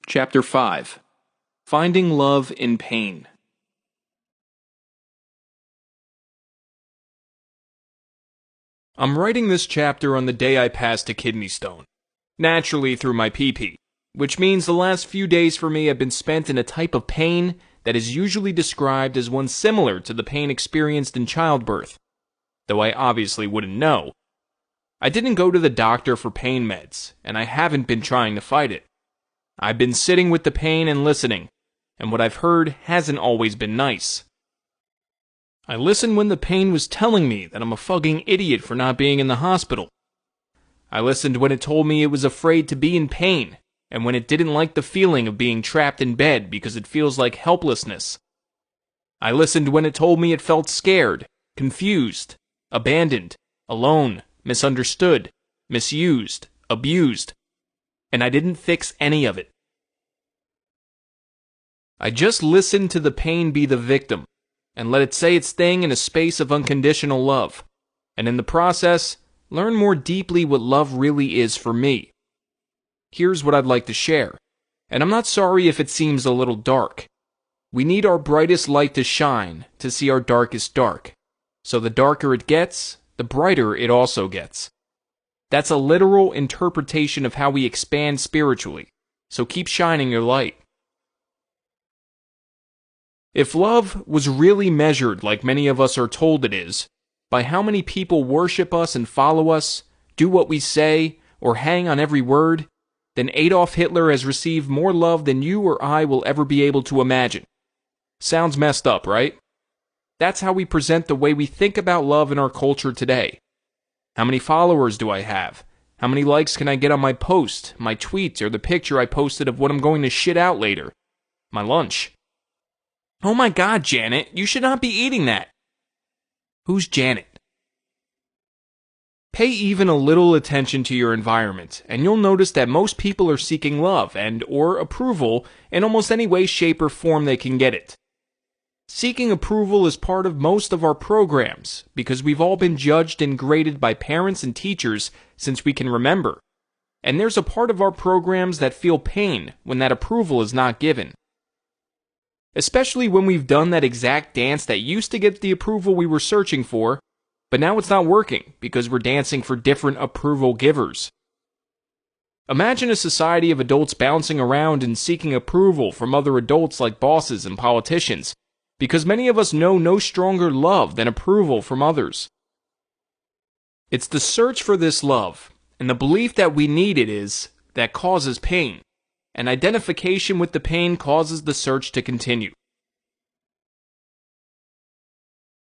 Chapter 5. Finding Love in Pain. I'm writing this chapter on the day I passed a kidney stone, naturally through my pee-pee, which means the last few days for me have been spent in a type of pain that is usually described as one similar to the pain experienced in childbirth, though I obviously wouldn't know. I didn't go to the doctor for pain meds, and I haven't been trying to fight it. I've been sitting with the pain and listening, and what I've heard hasn't always been nice. I listened when the pain was telling me that I'm a fucking idiot for not being in the hospital. I listened when it told me it was afraid to be in pain, and when it didn't like the feeling of being trapped in bed because it feels like helplessness. I listened when it told me it felt scared, confused, abandoned, alone, misunderstood, misused, abused, and I didn't fix any of it. I just listened to the pain be the victim, and let it say its thing in a space of unconditional love, and in the process, learn more deeply what love really is for me. Here's what I'd like to share, and I'm not sorry if it seems a little dark. We need our brightest light to shine to see our darkest dark, so the darker it gets, the brighter it also gets. That's a literal interpretation of how we expand spiritually, so keep shining your light. If love was really measured like many of us are told it is, by how many people worship us and follow us, do what we say, or hang on every word, then Adolf Hitler has received more love than you or I will ever be able to imagine. Sounds messed up, right? That's how we present the way we think about love in our culture today. How many followers do I have? How many likes can I get on my post, my tweet, or the picture I posted of what I'm going to shit out later? My lunch. Oh my God, Janet, you should not be eating that. Who's Janet? Pay even a little attention to your environment, and you'll notice that most people are seeking love and or approval in almost any way, shape, or form they can get it. Seeking approval is part of most of our programs because we've all been judged and graded by parents and teachers since we can remember. And there's a part of our programs that feel pain when that approval is not given. Especially when we've done that exact dance that used to get the approval we were searching for, but now it's not working because we're dancing for different approval givers. Imagine a society of adults bouncing around and seeking approval from other adults like bosses and politicians, because many of us know no stronger love than approval from others. It's the search for this love, and the belief that we need it is, that causes pain, and identification with the pain causes the search to continue.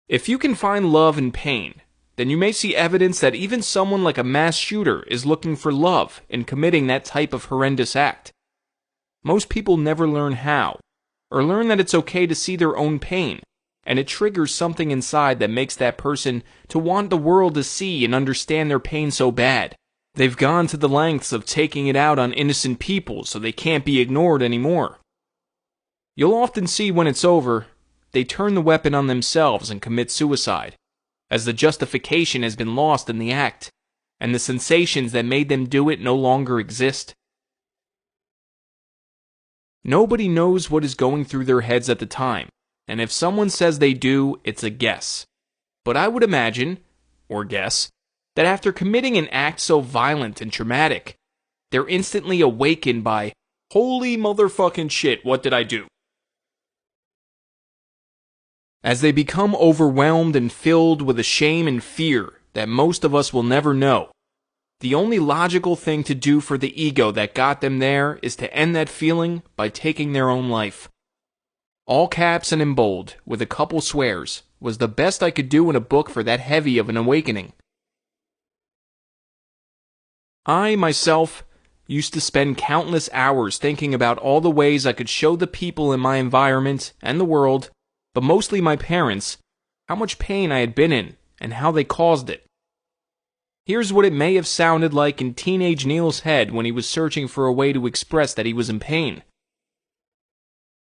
If you can find love in pain, then you may see evidence that even someone like a mass shooter is looking for love in committing that type of horrendous act. Most people never learn how, or learn that it's okay to see their own pain, and it triggers something inside that makes that person to want the world to see and understand their pain so bad. They've gone to the lengths of taking it out on innocent people so they can't be ignored anymore. You'll often see when it's over, they turn the weapon on themselves and commit suicide, as the justification has been lost in the act, and the sensations that made them do it no longer exist. Nobody knows what is going through their heads at the time, and if someone says they do, it's a guess. But I would imagine, or guess, that after committing an act so violent and traumatic, they're instantly awakened by, holy motherfucking shit, what did I do? As they become overwhelmed and filled with a shame and fear that most of us will never know, the only logical thing to do for the ego that got them there is to end that feeling by taking their own life. All caps and in bold, with a couple swears, was the best I could do in a book for that heavy of an awakening. I, myself, used to spend countless hours thinking about all the ways I could show the people in my environment and the world, but mostly my parents, how much pain I had been in and how they caused it. Here's what it may have sounded like in teenage Neil's head when he was searching for a way to express that he was in pain.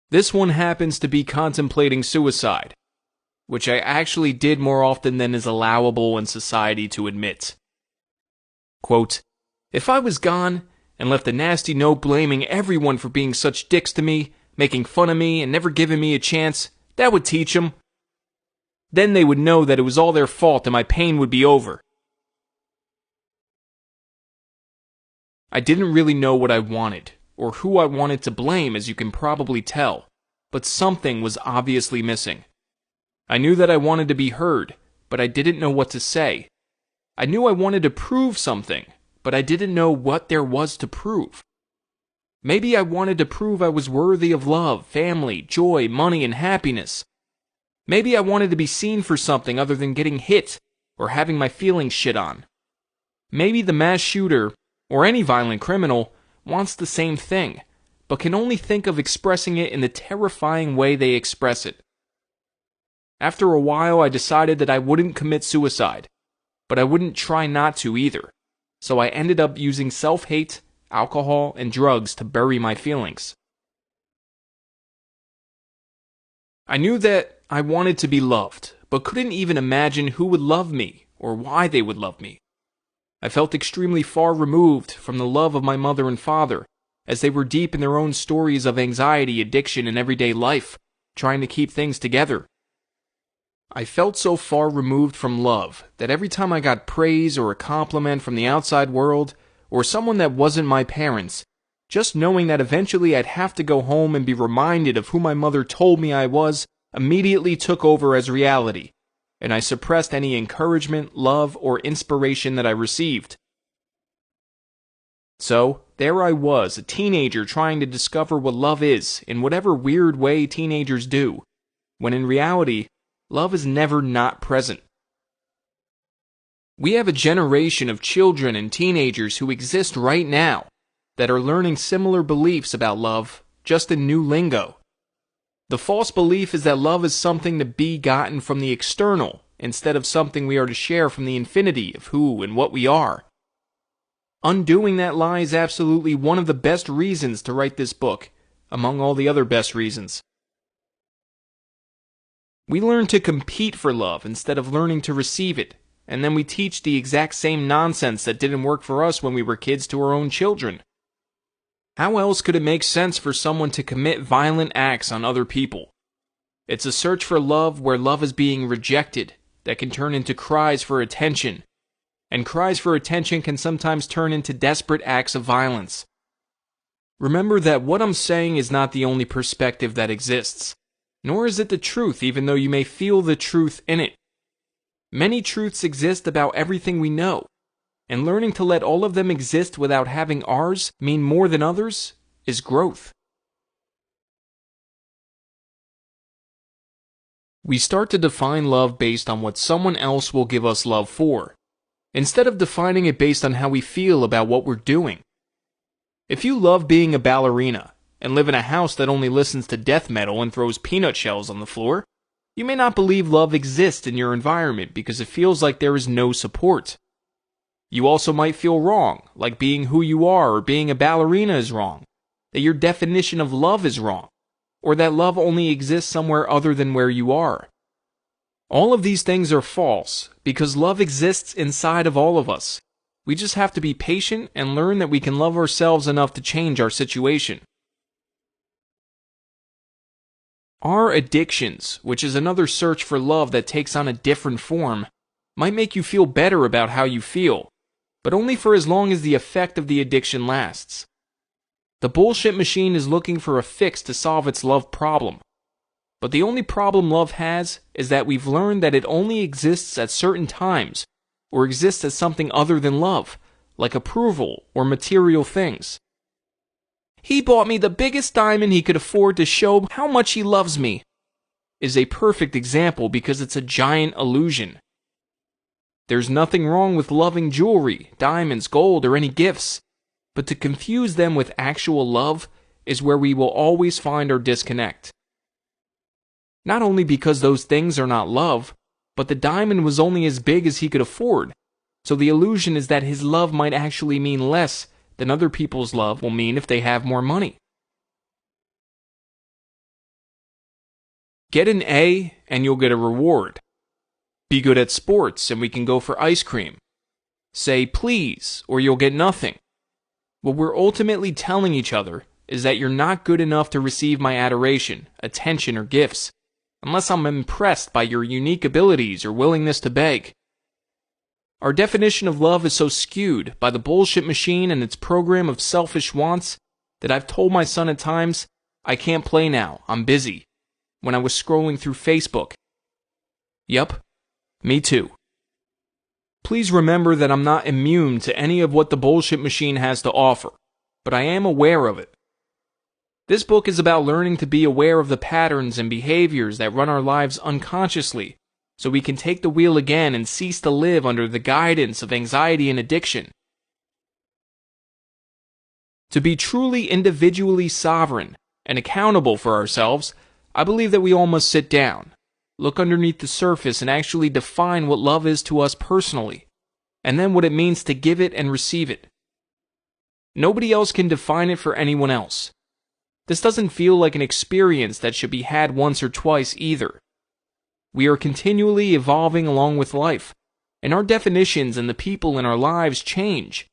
This one happens to be contemplating suicide, which I actually did more often than is allowable in society to admit. Quote, "If I was gone, and left a nasty note blaming everyone for being such dicks to me, making fun of me, and never giving me a chance, that would teach them. Then they would know that it was all their fault and my pain would be over. I didn't really know what I wanted, or who I wanted to blame, as you can probably tell, but something was obviously missing. I knew that I wanted to be heard, but I didn't know what to say. I knew I wanted to prove something, but I didn't know what there was to prove. Maybe I wanted to prove I was worthy of love, family, joy, money, and happiness. Maybe I wanted to be seen for something other than getting hit or having my feelings shit on. Maybe the mass shooter, or any violent criminal, wants the same thing, but can only think of expressing it in the terrifying way they express it. After a while, I decided that I wouldn't commit suicide, but I wouldn't try not to either, so I ended up using self-hate, alcohol, and drugs to bury my feelings. I knew that I wanted to be loved, but couldn't even imagine who would love me or why they would love me. I felt extremely far removed from the love of my mother and father, as they were deep in their own stories of anxiety, addiction, and everyday life, trying to keep things together. I felt so far removed from love that every time I got praise or a compliment from the outside world, or someone that wasn't my parents, just knowing that eventually I'd have to go home and be reminded of who my mother told me I was immediately took over as reality, and I suppressed any encouragement, love, or inspiration that I received. So, there I was, a teenager trying to discover what love is in whatever weird way teenagers do, when in reality, love is never not present. We have a generation of children and teenagers who exist right now that are learning similar beliefs about love, just in new lingo. The false belief is that love is something to be gotten from the external, instead of something we are to share from the infinity of who and what we are. Undoing that lie is absolutely one of the best reasons to write this book, among all the other best reasons. We learn to compete for love instead of learning to receive it, and then we teach the exact same nonsense that didn't work for us when we were kids to our own children. How else could it make sense for someone to commit violent acts on other people? It's a search for love where love is being rejected that can turn into cries for attention, and cries for attention can sometimes turn into desperate acts of violence. Remember that what I'm saying is not the only perspective that exists, nor is it the truth even though you may feel the truth in it. Many truths exist about everything we know, and learning to let all of them exist without having ours mean more than others is growth. We start to define love based on what someone else will give us love for, instead of defining it based on how we feel about what we're doing. If you love being a ballerina and live in a house that only listens to death metal and throws peanut shells on the floor, you may not believe love exists in your environment because it feels like there is no support. You also might feel wrong, like being who you are or being a ballerina is wrong, that your definition of love is wrong, or that love only exists somewhere other than where you are. All of these things are false, because love exists inside of all of us. We just have to be patient and learn that we can love ourselves enough to change our situation. Our addictions, which is another search for love that takes on a different form, might make you feel better about how you feel, but only for as long as the effect of the addiction lasts. The bullshit machine is looking for a fix to solve its love problem. But the only problem love has is that we've learned that it only exists at certain times, or exists as something other than love, like approval or material things. "He bought me the biggest diamond he could afford to show how much he loves me," is a perfect example because it's a giant illusion. There's nothing wrong with loving jewelry, diamonds, gold, or any gifts, but to confuse them with actual love is where we will always find our disconnect. Not only because those things are not love, but the diamond was only as big as he could afford, so the illusion is that his love might actually mean less than other people's love will mean if they have more money. Get an A and you'll get a reward. Be good at sports and we can go for ice cream. Say please or you'll get nothing. What we're ultimately telling each other is that you're not good enough to receive my adoration, attention, or gifts, unless I'm impressed by your unique abilities or willingness to beg. Our definition of love is so skewed by the bullshit machine and its program of selfish wants that I've told my son at times, "I can't play now, I'm busy," when I was scrolling through Facebook. Yup, me too. Please remember that I'm not immune to any of what the bullshit machine has to offer, but I am aware of it. This book is about learning to be aware of the patterns and behaviors that run our lives unconsciously, so we can take the wheel again and cease to live under the guidance of anxiety and addiction. To be truly individually sovereign and accountable for ourselves, I believe that we all must sit down, look underneath the surface, and actually define what love is to us personally, and then what it means to give it and receive it. Nobody else can define it for anyone else. This doesn't feel like an experience that should be had once or twice either. We are continually evolving along with life, and our definitions and the people in our lives change.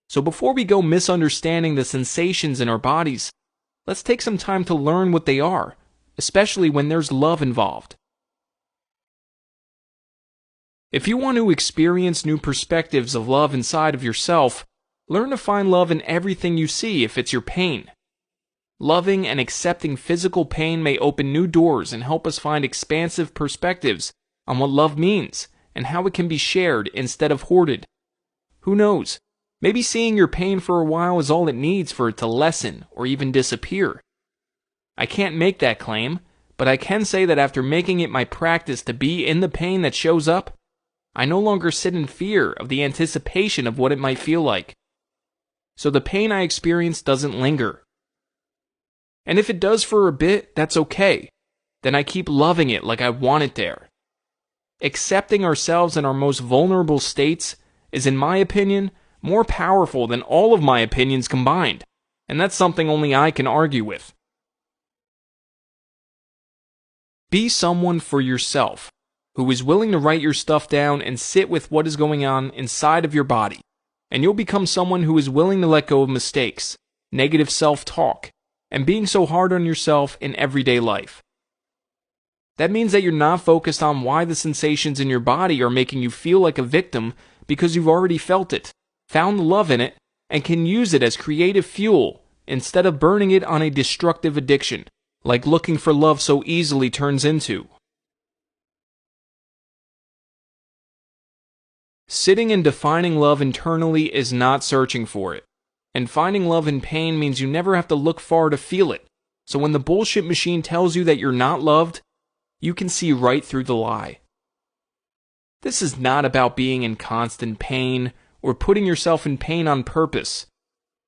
So before we go misunderstanding the sensations in our bodies, let's take some time to learn what they are, especially when there's love involved. If you want to experience new perspectives of love inside of yourself, learn to find love in everything you see if it's your pain. Loving and accepting physical pain may open new doors and help us find expansive perspectives on what love means and how it can be shared instead of hoarded. Who knows? Maybe seeing your pain for a while is all it needs for it to lessen or even disappear. I can't make that claim, but I can say that after making it my practice to be in the pain that shows up, I no longer sit in fear of the anticipation of what it might feel like. So the pain I experience doesn't linger. And if it does for a bit, that's okay. Then I keep loving it like I want it there. Accepting ourselves in our most vulnerable states is, in my opinion, more powerful than all of my opinions combined, and that's something only I can argue with. Be someone for yourself who is willing to write your stuff down and sit with what is going on inside of your body, and you'll become someone who is willing to let go of mistakes, negative self-talk, and being so hard on yourself in everyday life. That means that you're not focused on why the sensations in your body are making you feel like a victim, because you've already felt it, found the love in it, and can use it as creative fuel instead of burning it on a destructive addiction, like looking for love so easily turns into. Sitting and defining love internally is not searching for it. And finding love in pain means you never have to look far to feel it. So when the bullshit machine tells you that you're not loved, you can see right through the lie. This is not about being in constant pain or putting yourself in pain on purpose,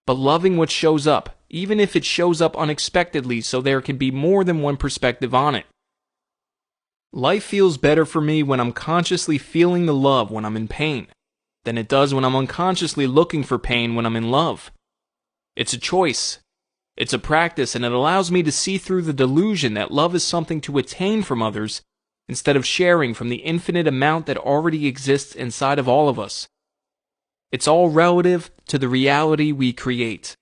but loving what shows up, even if it shows up unexpectedly, so there can be more than one perspective on it. Life feels better for me when I'm consciously feeling the love when I'm in pain than it does when I'm unconsciously looking for pain when I'm in love. It's a choice. It's a practice, and it allows me to see through the delusion that love is something to attain from others instead of sharing from the infinite amount that already exists inside of all of us. It's all relative to the reality we create.